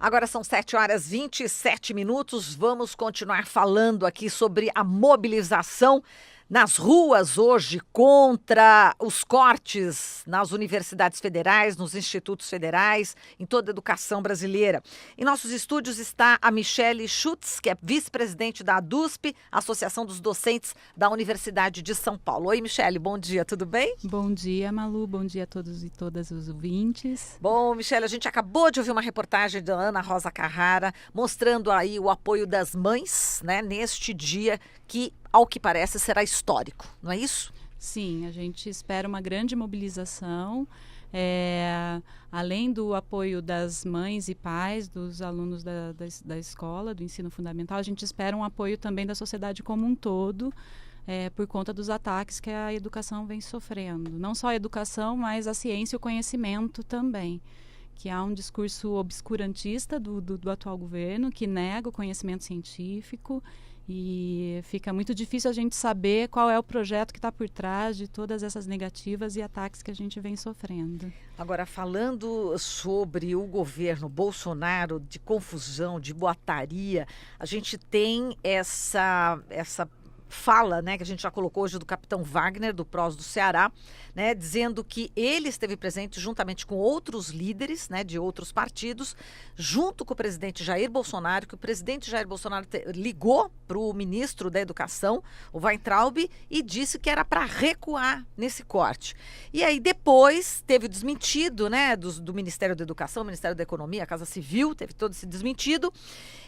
Agora são 7h27. Vamos continuar falando aqui sobre a mobilização nas ruas hoje contra os cortes nas universidades federais, nos institutos federais, em toda a educação brasileira. Em nossos estúdios está a Michele Schutz, que é vice-presidente da ADUSP, Associação dos Docentes da Universidade de São Paulo. Oi, Michele, bom dia, tudo bem? Bom dia, Malu, bom dia a todos e todas os ouvintes. Bom, Michele, a gente acabou de ouvir uma reportagem da Ana Rosa Carrara mostrando aí o apoio das mães, né, neste dia que, ao que parece, será histórico, não é isso? Sim, a gente espera uma grande mobilização, além do apoio das mães e pais, dos alunos da escola, do ensino fundamental, a gente espera um apoio também da sociedade como um todo, por conta dos ataques que a educação vem sofrendo. Não só a educação, mas a ciência e o conhecimento também. Que há um discurso obscurantista do atual governo, que nega o conhecimento científico, e fica muito difícil a gente saber qual é o projeto que está por trás de todas essas negativas e ataques que a gente vem sofrendo. Agora, falando sobre o governo Bolsonaro, de confusão, de boataria, a gente tem essa fala, né, que a gente já colocou hoje do capitão Wagner, do PROS do Ceará, né, dizendo que ele esteve presente juntamente com outros líderes, né, de outros partidos, junto com o presidente Jair Bolsonaro, que o presidente Jair Bolsonaro ligou para o ministro da Educação, o Weintraub, e disse que era para recuar nesse corte. E aí depois teve o desmentido, né, do Ministério da Educação, Ministério da Economia, a Casa Civil, teve todo esse desmentido.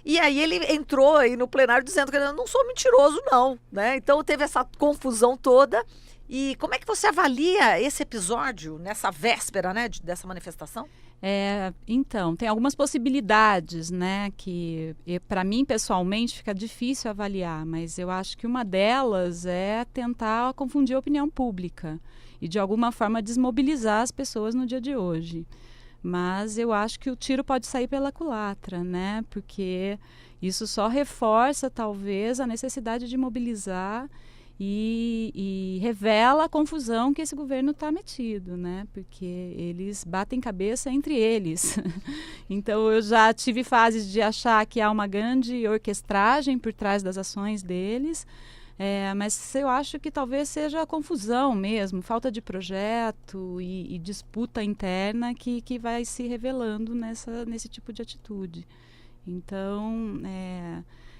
E aí ele entrou aí no plenário dizendo que eu não sou mentiroso, não, né? Então teve essa confusão toda. E como é que você avalia esse episódio nessa véspera, né, dessa manifestação? Então, tem algumas possibilidades, né, que para mim pessoalmente fica difícil avaliar, mas eu acho que uma delas é tentar confundir a opinião pública e de alguma forma desmobilizar as pessoas no dia de hoje. Mas eu acho que o tiro pode sair pela culatra, né? Porque isso só reforça, talvez, a necessidade de mobilizar e revela a confusão que esse governo está metido, né? Porque eles batem cabeça entre eles. Então, eu já tive fases de achar que há uma grande orquestragem por trás das ações deles, mas eu acho que talvez seja a confusão mesmo, falta de projeto e disputa interna que vai se revelando nesse tipo de atitude. Então,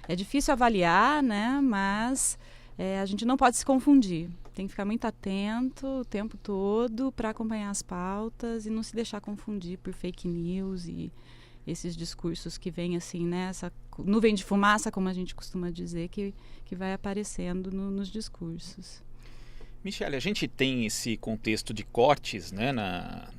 é difícil avaliar, né? Mas a gente não pode se confundir. Tem que ficar muito atento o tempo todo para acompanhar as pautas e não se deixar confundir por fake news e esses discursos que vêm assim, né? Essa nuvem de fumaça, como a gente costuma dizer, que vai aparecendo nos discursos. Michele, a gente tem esse contexto de cortes, né,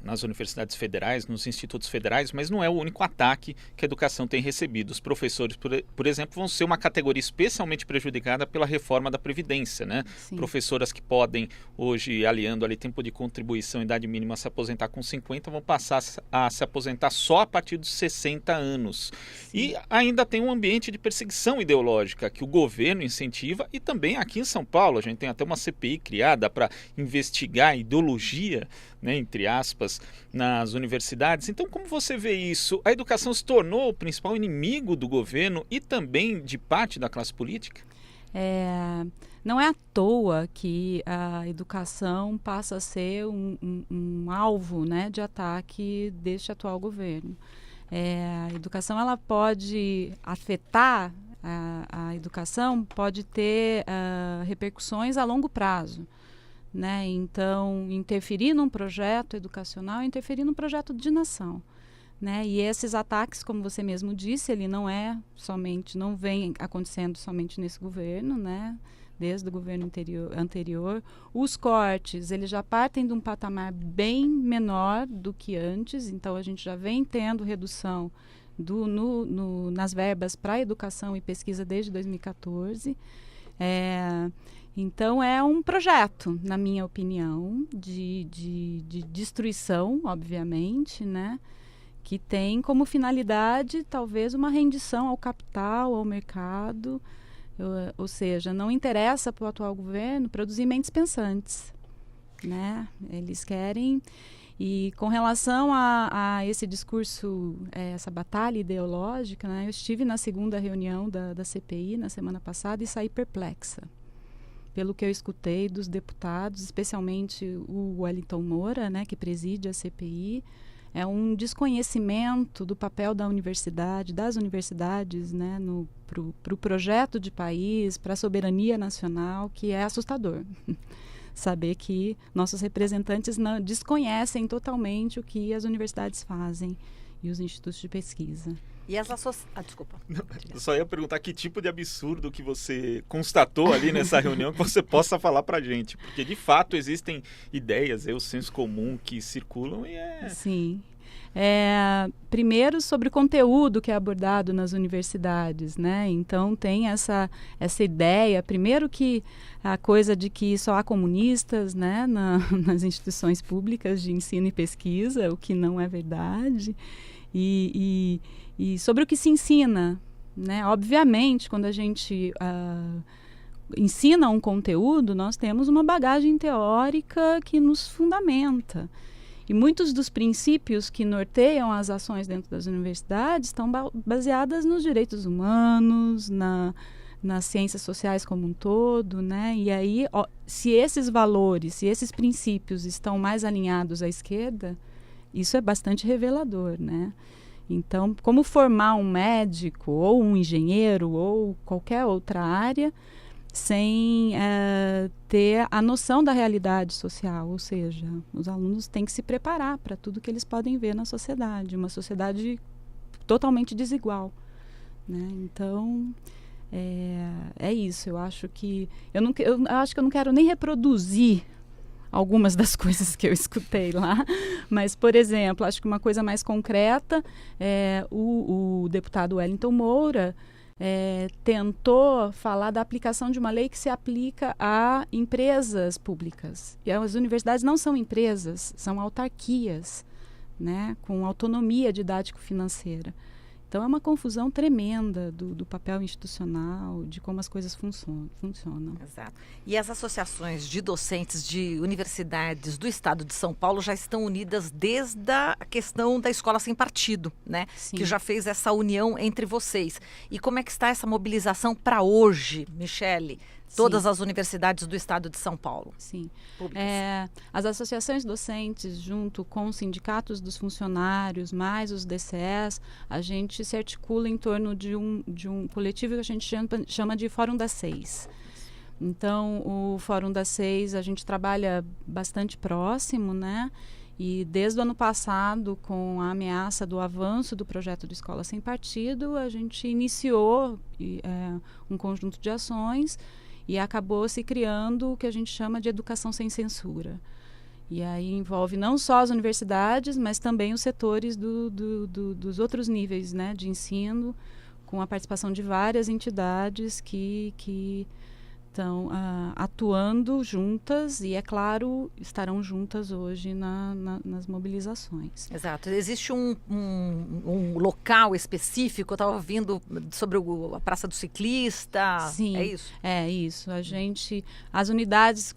nas universidades federais, nos institutos federais, mas não é o único ataque que a educação tem recebido. Os professores, por exemplo, vão ser uma categoria especialmente prejudicada pela reforma da Previdência, né? Sim. Professoras que podem, hoje, aliando ali tempo de contribuição, idade mínima, se aposentar com 50, vão passar a se aposentar só a partir dos 60 anos. Sim. E ainda tem um ambiente de perseguição ideológica que o governo incentiva, e também aqui em São Paulo, a gente tem até uma CPI criada para investigar a ideologia, né, entre aspas, nas universidades. Então, como você vê isso? A educação se tornou o principal inimigo do governo e também de parte da classe política? Não é à toa que a educação passa a ser um alvo, né, de ataque deste atual governo. A educação ela pode afetar, a educação pode ter repercussões a longo prazo. Né? Então, interferir num projeto educacional é interferir num projeto de nação. Né? E esses ataques, como você mesmo disse, ele não vem acontecendo somente nesse governo, né? Desde o governo anterior. Os cortes, eles já partem de um patamar bem menor do que antes, então a gente já vem tendo redução nas verbas para educação e pesquisa desde 2014. Então, é um projeto, na minha opinião, de destruição, obviamente, né? Que tem como finalidade, talvez, uma rendição ao capital, ao mercado. Ou seja, não interessa para o atual governo produzir mentes pensantes, né? Eles querem... E com relação a esse discurso, essa batalha ideológica, né, eu estive na segunda reunião da CPI na semana passada e saí perplexa. Pelo que eu escutei dos deputados, especialmente o Wellington Moura, né, que preside a CPI, é um desconhecimento do papel da universidade, das universidades, né, para o projeto de país, para a soberania nacional, que é assustador. Saber que nossos representantes desconhecem totalmente o que as universidades fazem e os institutos de pesquisa. E as associações... desculpa. Eu só ia perguntar que tipo de absurdo que você constatou ali nessa reunião que você possa falar pra gente. Porque, de fato, existem ideias, o senso comum que circulam e Sim. Primeiro, sobre o conteúdo que é abordado nas universidades, né? Então, tem essa ideia, primeiro que a coisa de que só há comunistas, né, nas instituições públicas de ensino e pesquisa, o que não é verdade. E sobre o que se ensina, né? Obviamente, quando a gente ensina um conteúdo, nós temos uma bagagem teórica que nos fundamenta. E muitos dos princípios que norteiam as ações dentro das universidades estão baseadas nos direitos humanos, nas ciências sociais como um todo, né? E aí, se esses valores, se esses princípios estão mais alinhados à esquerda, isso é bastante revelador, né? Então, como formar um médico, ou um engenheiro, ou qualquer outra área, sem ter a noção da realidade social, ou seja, os alunos têm que se preparar para tudo que eles podem ver na sociedade, uma sociedade totalmente desigual, né? Então, é isso. Eu acho que eu acho que eu não quero nem reproduzir algumas das coisas que eu escutei lá, mas, por exemplo, acho que uma coisa mais concreta o deputado Wellington Moura tentou falar da aplicação de uma lei que se aplica a empresas públicas. E as universidades não são empresas, são autarquias, né, com autonomia didático-financeira. Então, é uma confusão tremenda do papel institucional, de como as coisas funcionam. Exato. E as associações de docentes de universidades do estado de São Paulo já estão unidas desde a questão da escola sem partido, né? Sim. Que já fez essa união entre vocês. E como é que está essa mobilização para hoje, Michele? Todas as universidades do estado de São Paulo. Sim. As associações docentes, junto com os sindicatos dos funcionários, mais os DCEs, a gente se articula em torno de um coletivo que a gente chama de Fórum das Seis. Então, o Fórum das Seis, a gente trabalha bastante próximo, né? E desde o ano passado, com a ameaça do avanço do projeto de Escola Sem Partido, a gente iniciou um conjunto de ações e acabou se criando o que a gente chama de educação sem censura. E aí envolve não só as universidades, mas também os setores dos outros níveis, né, de ensino, com a participação de várias entidades que estão atuando juntas e, é claro, estarão juntas hoje nas mobilizações. Exato. Existe um local específico, eu estava ouvindo sobre a Praça do Ciclista. Sim, é isso? É isso. As unidades,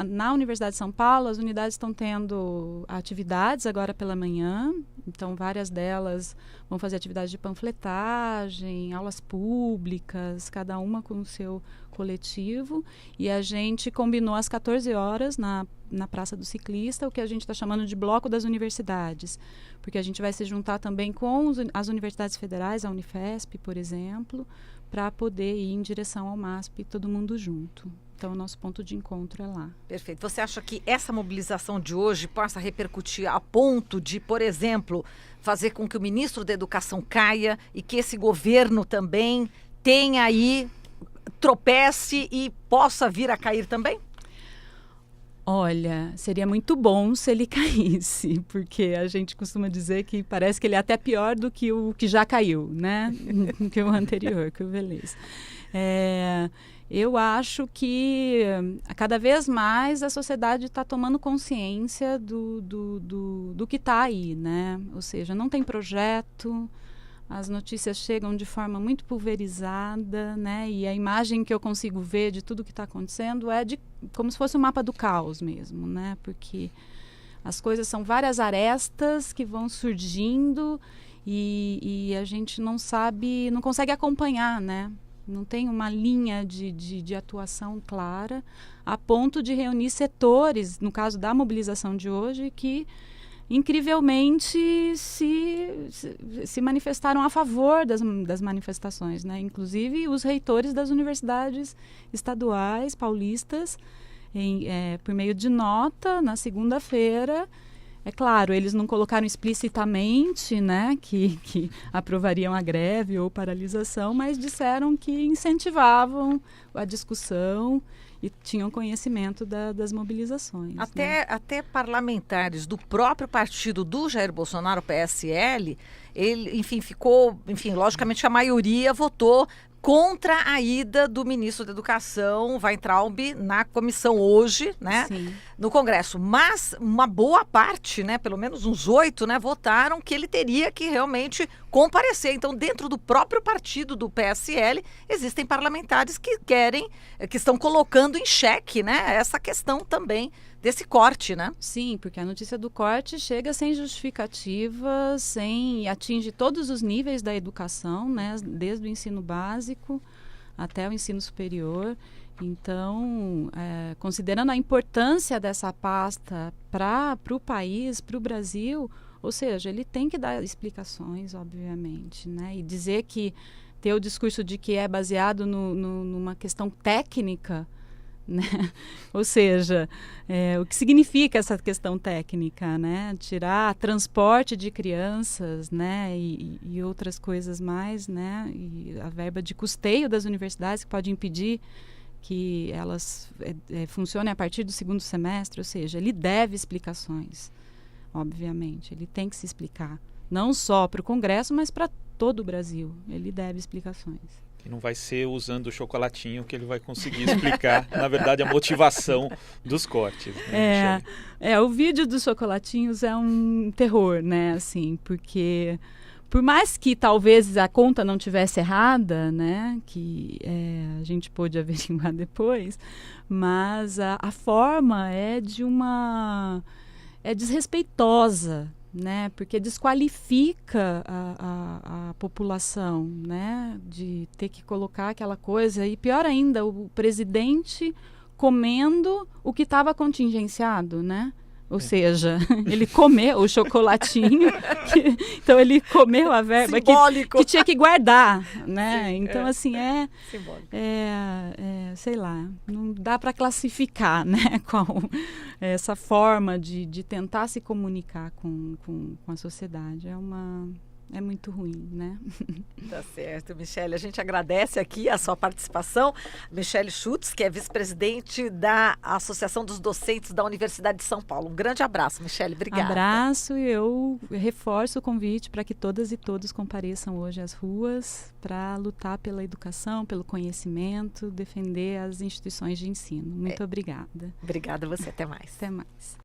na Universidade de São Paulo, as unidades estão tendo atividades agora pela manhã, então várias delas vão fazer atividades de panfletagem, aulas públicas, cada uma com o seu coletivo, e a gente combinou às 14 horas na Praça do Ciclista, o que a gente está chamando de Bloco das Universidades, porque a gente vai se juntar também com as universidades federais, a Unifesp, por exemplo, para poder ir em direção ao MASP, todo mundo junto. Então, o nosso ponto de encontro é lá. Perfeito. Você acha que essa mobilização de hoje possa repercutir a ponto de, por exemplo, fazer com que o ministro da Educação caia e que esse governo também tenha aí, tropece e possa vir a cair também? Olha, seria muito bom se ele caísse, porque a gente costuma dizer que parece que ele é até pior do que o que já caiu, né? Que o anterior, que o Velez. Eu acho que cada vez mais a sociedade está tomando consciência do que está aí, né? Ou seja, não tem projeto, as notícias chegam de forma muito pulverizada, né? E a imagem que eu consigo ver de tudo que está acontecendo é como se fosse um mapa do caos mesmo, né? Porque As coisas são várias arestas que vão surgindo e a gente não sabe, não consegue acompanhar, né? Não tem uma linha de atuação clara a ponto de reunir setores, no caso da mobilização de hoje, que incrivelmente se manifestaram a favor das manifestações, né? Inclusive os reitores das universidades estaduais paulistas, por meio de nota, na segunda-feira. É claro, eles não colocaram explicitamente, né, que aprovariam a greve ou paralisação, mas disseram que incentivavam a discussão e tinham conhecimento das mobilizações. Até parlamentares do próprio partido do Jair Bolsonaro, PSL, ele, logicamente a maioria votou contra a ida do ministro da Educação, Weintraub, na comissão hoje, né, Sim. no Congresso. Mas uma boa parte, né, pelo menos uns 8, né, votaram que ele teria que realmente comparecer. Então, dentro do próprio partido do PSL, existem parlamentares que estão colocando em xeque, né, essa questão também desse corte, né? Sim, porque a notícia do corte chega sem justificativa, e atinge todos os níveis da educação, né? Desde o ensino básico até o ensino superior. Então, considerando a importância dessa pasta para o país, para o Brasil, ou seja, ele tem que dar explicações, obviamente, né? E dizer que ter o discurso de que é baseado numa questão técnica, né? Ou seja, o que significa essa questão técnica, né? Tirar transporte de crianças, né? E outras coisas mais, né? E a verba de custeio das universidades que pode impedir que elas funcionem a partir do segundo semestre, ou seja, ele deve explicações, obviamente, ele tem que se explicar, não só para o Congresso, mas para todo o Brasil, ele deve explicações. E não vai ser usando o chocolatinho que ele vai conseguir explicar, na verdade, a motivação dos cortes. Né, o vídeo dos chocolatinhos é um terror, né? Assim, porque por mais que talvez a conta não tivesse errada, né? Que a gente pôde averiguar depois, mas a forma é desrespeitosa, né? Porque desqualifica a população, né? De ter que colocar aquela coisa. E pior ainda, o presidente comendo o que estava contingenciado, né? Ou seja, ele comeu o chocolatinho, então ele comeu a verba que tinha que guardar, né? Sim, então, assim, sei lá, não dá para classificar, né? Com essa forma de tentar se comunicar com a sociedade. É muito ruim, né? Tá certo, Michele. A gente agradece aqui a sua participação. Michele Schutz, que é vice-presidente da Associação dos Docentes da Universidade de São Paulo. Um grande abraço, Michele. Obrigada. Abraço, e eu reforço o convite para que todas e todos compareçam hoje às ruas para lutar pela educação, pelo conhecimento, defender as instituições de ensino. Muito obrigada. Obrigada a você. Até mais. Até mais.